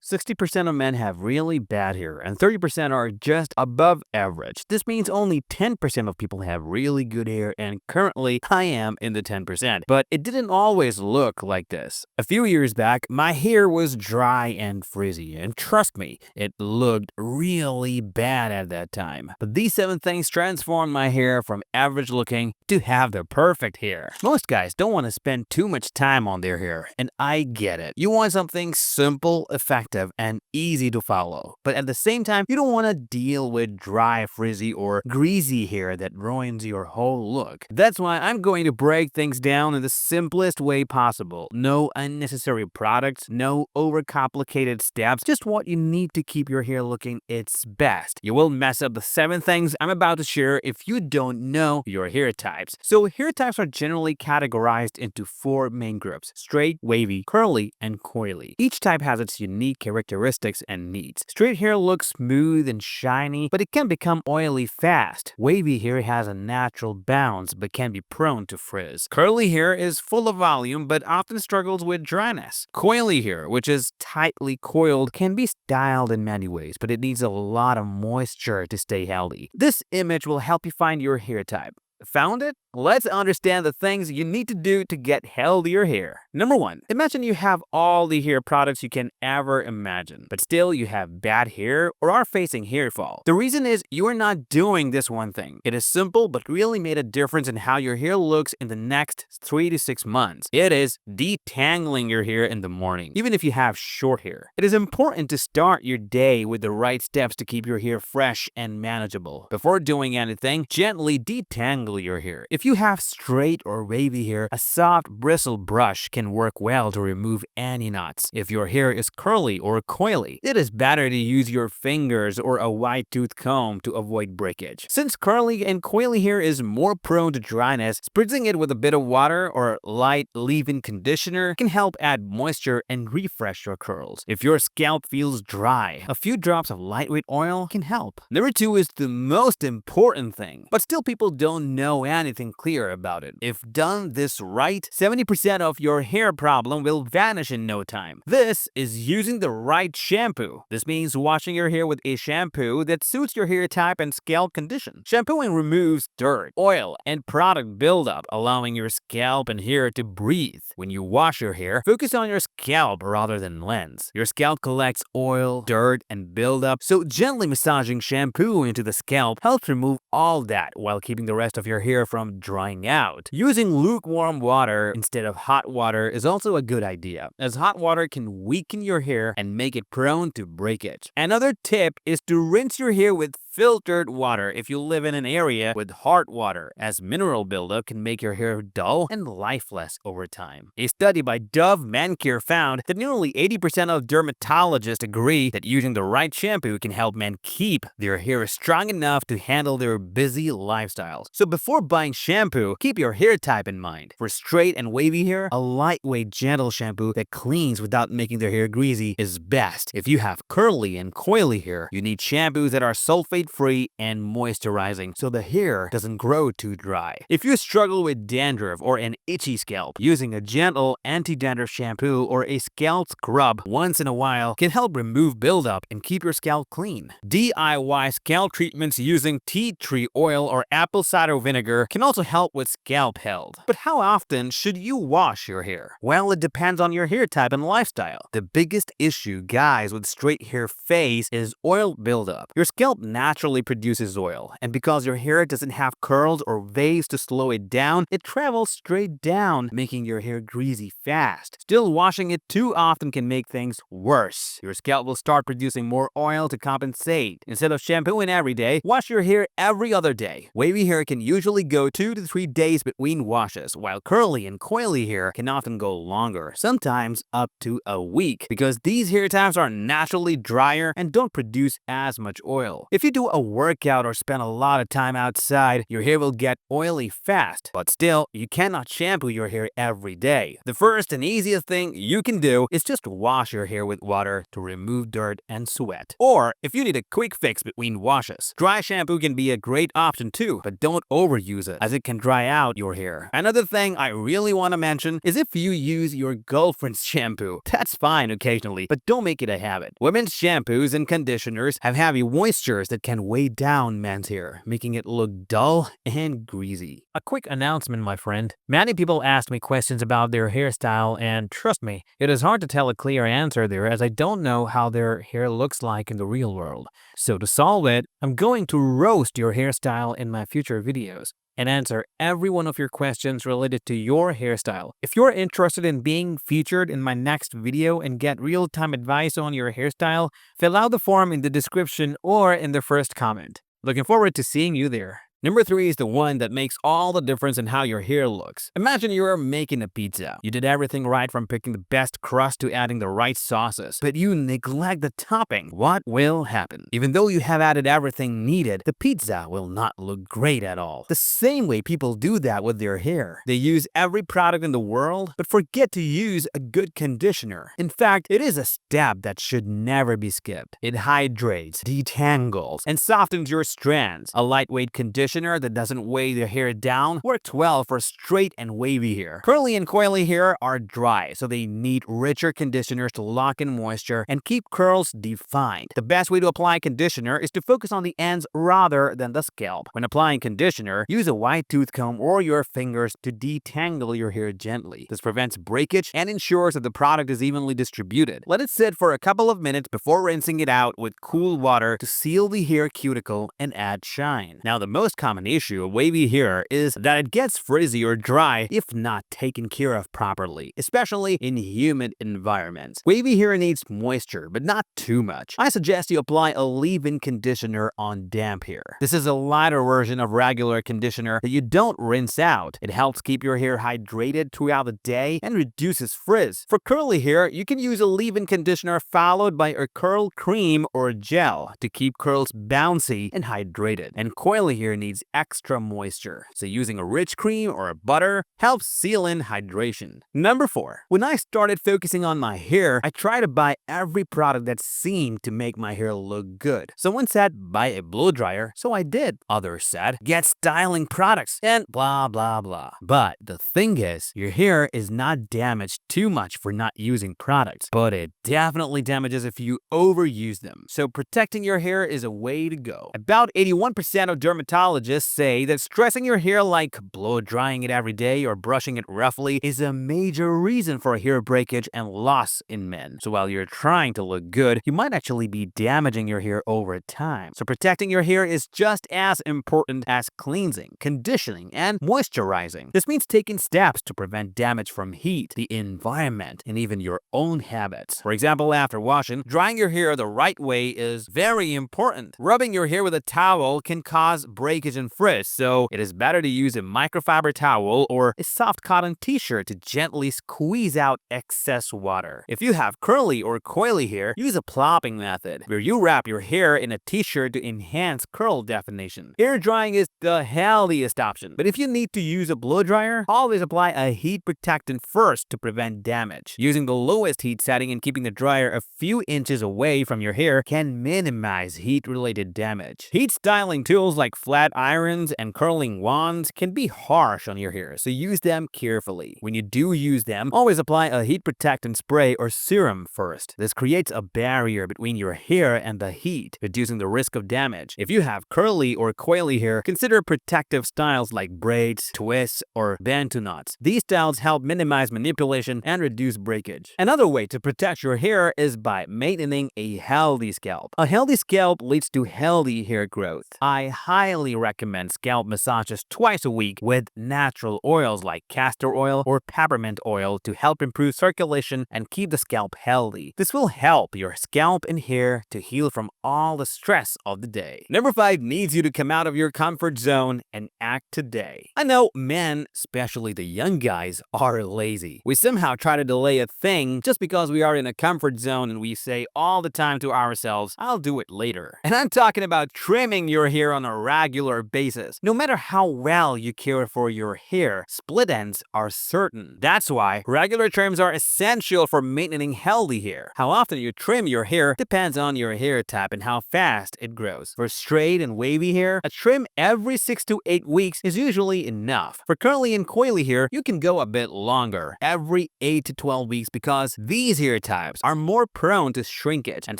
60% of men have really bad hair and 30% are just above average. This means only 10% of people have really good hair, and currently I am in the 10%. But it didn't always look like this. A few years back, my hair was dry and frizzy, and trust me, it looked really bad at that time. But these 7 things transformed my hair from average looking to have the perfect hair. Most guys don't want to spend too much time on their hair, and I get it. You want something simple, effective, and easy to follow. But at the same time, you don't want to deal with dry, frizzy, or greasy hair that ruins your whole look. That's why I'm going to break things down in the simplest way possible. No unnecessary products, no overcomplicated steps, just what you need to keep your hair looking its best. You will mess up the 7 things I'm about to share if you don't know your hair types. So hair types are generally categorized into 4 main groups: straight, wavy, curly, and coily. Each type has its unique characteristics and needs. Straight hair looks smooth and shiny, but it can become oily fast. Wavy hair has a natural bounce, but can be prone to frizz. Curly hair is full of volume, but often struggles with dryness. Coily hair, which is tightly coiled, can be styled in many ways, but it needs a lot of moisture to stay healthy. This image will help you find your hair type. Found it? Let's understand the things you need to do to get healthier hair. Number 1, imagine you have all the hair products you can ever imagine, but still you have bad hair or are facing hair fall. The reason is you are not doing this one thing. It is simple but really made a difference in how your hair looks in the next 3 to 6 months. It is detangling your hair in the morning, even if you have short hair. It is important to start your day with the right steps to keep your hair fresh and manageable. Before doing anything, gently detangle your hair. If you have straight or wavy hair, a soft bristle brush can work well to remove any knots. If your hair is curly or coily, it is better to use your fingers or a wide tooth comb to avoid breakage. Since curly and coily hair is more prone to dryness, spritzing it with a bit of water or light leave-in conditioner can help add moisture and refresh your curls. If your scalp feels dry, a few drops of lightweight oil can help. Number 2 is the most important thing, but still people don't know anything clear about it. If done this right, 70% of your hair problem will vanish in no time. This is using the right shampoo. This means washing your hair with a shampoo that suits your hair type and scalp condition. Shampooing removes dirt, oil, and product buildup, allowing your scalp and hair to breathe. When you wash your hair, focus on your scalp rather than lens. Your scalp collects oil, dirt, and buildup, so gently massaging shampoo into the scalp helps remove all that while keeping the rest of your hair from drying out. Using lukewarm water instead of hot water is also a good idea, as hot water can weaken your hair and make it prone to breakage. Another tip is to rinse your hair with filtered water if you live in an area with hard water, as mineral buildup can make your hair dull and lifeless over time. A study by Dove Mancare found that nearly 80% of dermatologists agree that using the right shampoo can help men keep their hair strong enough to handle their busy lifestyles. So before buying shampoo, keep your hair type in mind. For straight and wavy hair, a lightweight, gentle shampoo that cleans without making their hair greasy is best. If you have curly and coily hair, you need shampoos that are sulfate-free and moisturizing so the hair doesn't grow too dry. If you struggle with dandruff or an itchy scalp, using a gentle anti-dandruff shampoo or a scalp scrub once in a while can help remove buildup and keep your scalp clean. DIY scalp treatments using tea tree oil or apple cider vinegar can also help with scalp health. But how often should you wash your hair? Well, it depends on your hair type and lifestyle. The biggest issue guys with straight hair face is oil buildup. Your scalp naturally produces oil, and because your hair doesn't have curls or waves to slow it down, it travels straight down, making your hair greasy fast. Still, washing it too often can make things worse. Your scalp will start producing more oil to compensate. Instead of shampooing every day, wash your hair every other day. Wavy hair can usually go 2 to 3 days between washes, while curly and coily hair can often go longer, sometimes up to a week, because these hair types are naturally drier and don't produce as much oil. If you do a workout or spend a lot of time outside, your hair will get oily fast. But still, you cannot shampoo your hair every day. The first and easiest thing you can do is just wash your hair with water to remove dirt and sweat. Or if you need a quick fix between washes, dry shampoo can be a great option too, but don't overuse it as it can dry out your hair. Another thing I really want to mention is if you use your girlfriend's shampoo. That's fine occasionally, but don't make it a habit. Women's shampoos and conditioners have heavy moistures that can weigh down men's hair, making it look dull and greasy. A quick announcement, my friend. Many people ask me questions about their hairstyle, and trust me, it is hard to tell a clear answer there as I don't know how their hair looks like in the real world. So to solve it, I'm going to roast your hairstyle in my future videos and answer every one of your questions related to your hairstyle. If you're interested in being featured in my next video and get real-time advice on your hairstyle, fill out the form in the description or in the first comment. Looking forward to seeing you there. Number 3 is the one that makes all the difference in how your hair looks. Imagine you're making a pizza. You did everything right from picking the best crust to adding the right sauces, but you neglect the topping. What will happen? Even though you have added everything needed, the pizza will not look great at all. The same way people do that with their hair. They use every product in the world, but forget to use a good conditioner. In fact, it is a step that should never be skipped. It hydrates, detangles, and softens your strands. A lightweight conditioner that doesn't weigh the hair down works well for straight and wavy hair. Curly and coily hair are dry, so they need richer conditioners to lock in moisture and keep curls defined. The best way to apply conditioner is to focus on the ends rather than the scalp. When applying conditioner, use a wide tooth comb or your fingers to detangle your hair gently. This prevents breakage and ensures that the product is evenly distributed. Let it sit for a couple of minutes before rinsing it out with cool water to seal the hair cuticle and add shine. Now, the most common issue of wavy hair is that it gets frizzy or dry if not taken care of properly, especially in humid environments. Wavy hair needs moisture, but not too much. I suggest you apply a leave-in conditioner on damp hair. This is a lighter version of regular conditioner that you don't rinse out. It helps keep your hair hydrated throughout the day and reduces frizz. For curly hair, you can use a leave-in conditioner followed by a curl cream or gel to keep curls bouncy and hydrated. And coily hair needs extra moisture, so using a rich cream or a butter helps seal in hydration. Number 4. When I started focusing on my hair, I tried to buy every product that seemed to make my hair look good. Someone said, buy a blow dryer, so I did. Others said, get styling products, and blah blah blah. But the thing is, your hair is not damaged too much for not using products, but it definitely damages if you overuse them. So protecting your hair is a way to go. About 81% of dermatologists say that stressing your hair like blow drying it every day or brushing it roughly is a major reason for hair breakage and loss in men. So while you're trying to look good, you might actually be damaging your hair over time. So protecting your hair is just as important as cleansing, conditioning, and moisturizing. This means taking steps to prevent damage from heat, the environment, and even your own habits. For example, after washing, drying your hair the right way is very important. Rubbing your hair with a towel can cause breakage and frizz, so it is better to use a microfiber towel or a soft cotton t-shirt to gently squeeze out excess water. If you have curly or coily hair, use a plopping method, where you wrap your hair in a t-shirt to enhance curl definition. Hair drying is the healthiest option, but if you need to use a blow dryer, always apply a heat protectant first to prevent damage. Using the lowest heat setting and keeping the dryer a few inches away from your hair can minimize heat-related damage. Heat styling tools like flat irons and curling wands can be harsh on your hair, so use them carefully. When you do use them, always apply a heat protectant spray or serum first. This creates a barrier between your hair and the heat, reducing the risk of damage. If you have curly or coily hair, consider protective styles like braids, twists, or bantu knots. These styles help minimize manipulation and reduce breakage. Another way to protect your hair is by maintaining a healthy scalp. A healthy scalp leads to healthy hair growth. I highly recommend recommend scalp massages twice a week with natural oils like castor oil or peppermint oil to help improve circulation and keep the scalp healthy. This will help your scalp and hair to heal from all the stress of the day. Number 5 needs you to come out of your comfort zone and act today. I know men, especially the young guys, are lazy. We somehow try to delay a thing just because we are in a comfort zone and we say all the time to ourselves, I'll do it later. And I'm talking about trimming your hair on a regular basis. No matter how well you care for your hair, split ends are certain. That's why regular trims are essential for maintaining healthy hair. How often you trim your hair depends on your hair type and how fast it grows. For straight and wavy hair, a trim every 6 to 8 weeks is usually enough. For curly and coily hair, you can go a bit longer, every 8 to 12 weeks, because these hair types are more prone to shrinkage and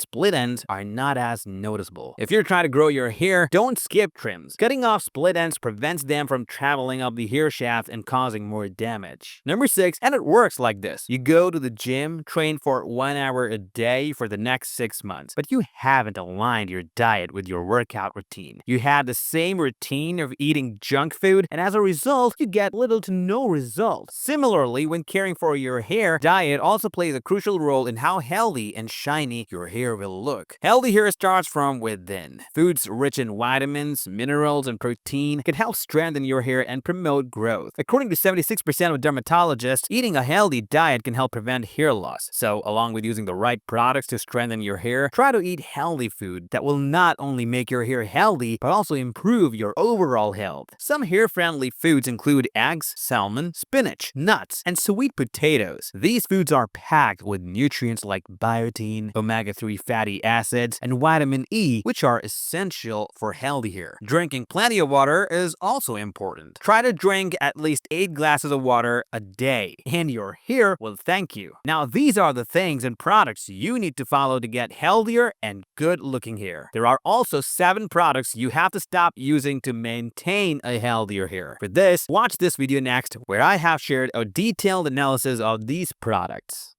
split ends are not as noticeable. If you're trying to grow your hair, don't skip trims. Cutting off split ends prevents them from traveling up the hair shaft and causing more damage. Number 6, and it works like this. You go to the gym, train for 1 hour a day for the next 6 months, but you haven't aligned your diet with your workout routine. You had the same routine of eating junk food, and as a result, you get little to no result. Similarly, when caring for your hair, diet also plays a crucial role in how healthy and shiny your hair will look. Healthy hair starts from within. Foods rich in vitamins, minerals, and protein can help strengthen your hair and promote growth. According to 76% of dermatologists, eating a healthy diet can help prevent hair loss. So, along with using the right products to strengthen your hair, try to eat healthy food that will not only make your hair healthy, but also improve your overall health. Some hair-friendly foods include eggs, salmon, spinach, nuts, and sweet potatoes. These foods are packed with nutrients like biotin, omega-3 fatty acids, and vitamin E, which are essential for healthy hair. Drinking plenty of water is also important. Try to drink at least 8 glasses of water a day, and your hair will thank you. Now, these are the things and products you need to follow to get healthier and good-looking hair. There are also 7 products you have to stop using to maintain a healthier hair. For this, watch this video next, where I have shared a detailed analysis of these products.